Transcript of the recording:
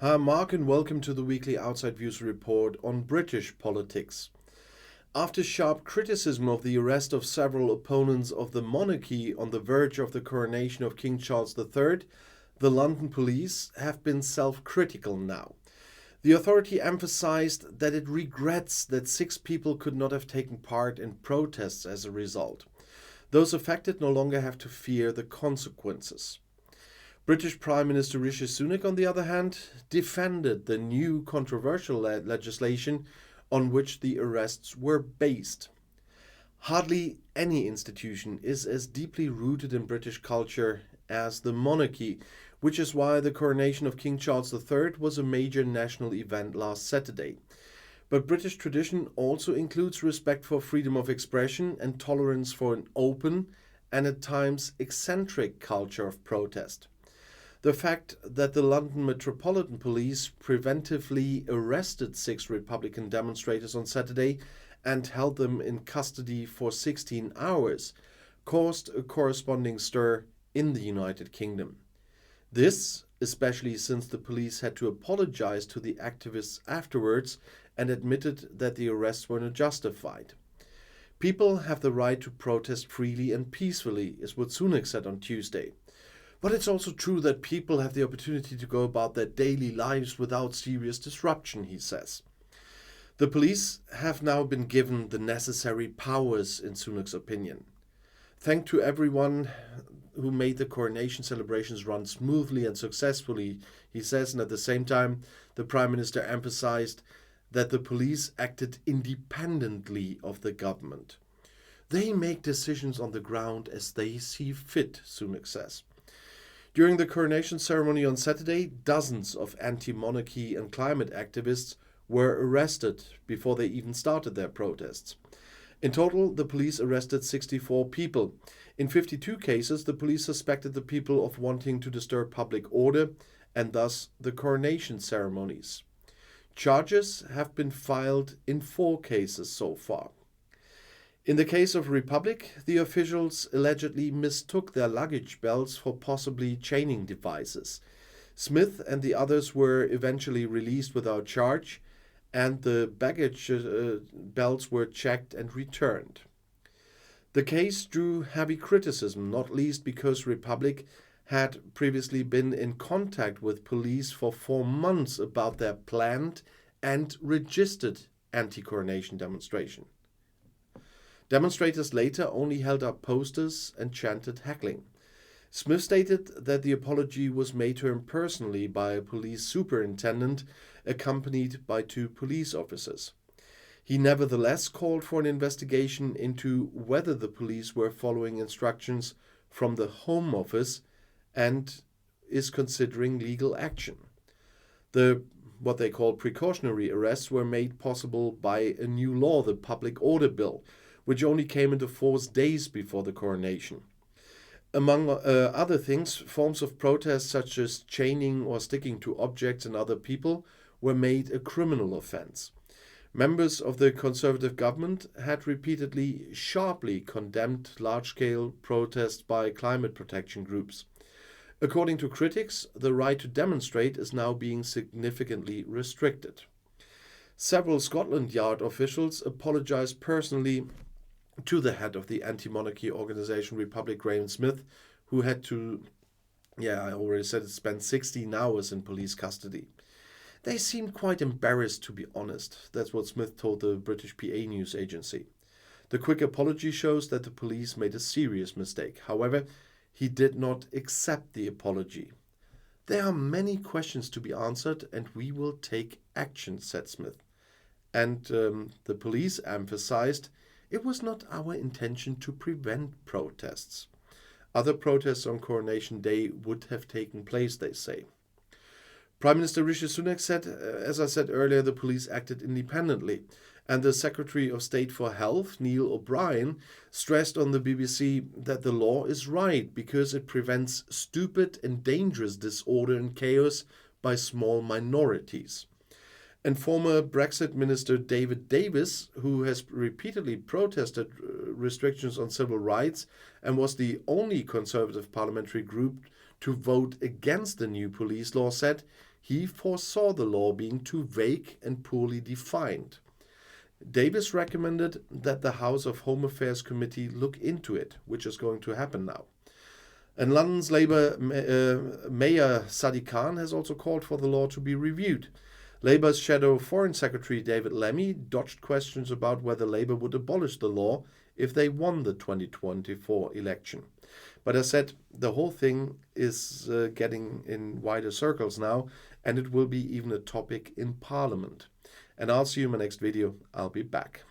Hi, Mark, and welcome to the weekly Outside Views report on British politics. After sharp criticism of the arrest of several opponents of the monarchy on the verge of the coronation of King Charles III, the London police have been self-critical now. The authority emphasized that it regrets that 6 people could not have taken part in protests as a result. Those affected no longer have to fear the consequences. British Prime Minister Rishi Sunak, on the other hand, defended the new controversial legislation on which the arrests were based. Hardly any institution is as deeply rooted in British culture as the monarchy, which is why the coronation of King Charles III was a major national event last Saturday. But British tradition also includes respect for freedom of expression and tolerance for an open and at times eccentric culture of protest. The fact that the London Metropolitan Police preventively arrested 6 Republican demonstrators on Saturday and held them in custody for 16 hours caused a corresponding stir in the United Kingdom. This, especially since the police had to apologize to the activists afterwards and admitted that the arrests were not justified. People have the right to protest freely and peacefully, is what Sunak said on Tuesday. But it's also true that people have the opportunity to go about their daily lives without serious disruption, he says. The police have now been given the necessary powers, in Sunak's opinion. Thanks to everyone who made the coronation celebrations run smoothly and successfully, he says, and at the same time, the Prime Minister emphasized that the police acted independently of the government. They make decisions on the ground as they see fit, Sunak says. During the coronation ceremony on Saturday, dozens of anti-monarchy and climate activists were arrested before they even started their protests. In total, the police arrested 64 people. In 52 cases, the police suspected the people of wanting to disturb public order and thus the coronation ceremonies. Charges have been filed in 4 cases so far. In the case of Republic, the officials allegedly mistook their luggage belts for possibly chaining devices. Smith and the others were eventually released without charge, and the baggage belts were checked and returned. The case drew heavy criticism, not least because Republic had previously been in contact with police for 4 months about their planned and registered anti-coronation demonstration. Demonstrators later only held up posters and chanted heckling. Smith stated that the apology was made to him personally by a police superintendent accompanied by 2 police officers. He nevertheless called for an investigation into whether the police were following instructions from the Home Office and is considering legal action. What they call precautionary arrests were made possible by a new law, the Public Order Bill, which only came into force days before the coronation. Among other things, forms of protest such as chaining or sticking to objects and other people were made a criminal offense. Members of the Conservative government had repeatedly sharply condemned large-scale protests by climate protection groups. According to critics, the right to demonstrate is now being significantly restricted. Several Scotland Yard officials apologized personally to the head of the anti-monarchy organization Republic, Graham Smith, who had to, I already said it, spend 16 hours in police custody. They seemed quite embarrassed, to be honest. That's what Smith told the British PA news agency. The quick apology shows that the police made a serious mistake. However, he did not accept the apology. There are many questions to be answered and we will take action, said Smith. And the police emphasized it was not our intention to prevent protests. Other protests on Coronation Day would have taken place, they say. Prime Minister Rishi Sunak said, as I said earlier, the police acted independently. And the Secretary of State for Health, Neil O'Brien, stressed on the BBC that the law is right because it prevents stupid and dangerous disorder and chaos by small minorities. And former Brexit Minister David Davis, who has repeatedly protested restrictions on civil rights and was the only Conservative parliamentary group to vote against the new police law, said he foresaw the law being too vague and poorly defined. Davis recommended that the House of Home Affairs Committee look into it, which is going to happen now. And London's Labour Mayor Sadiq Khan has also called for the law to be reviewed. Labour's Shadow Foreign Secretary David Lammy dodged questions about whether Labour would abolish the law if they won the 2024 election. But as said, the whole thing is getting in wider circles now, and it will be even a topic in Parliament. And I'll see you in my next video. I'll be back.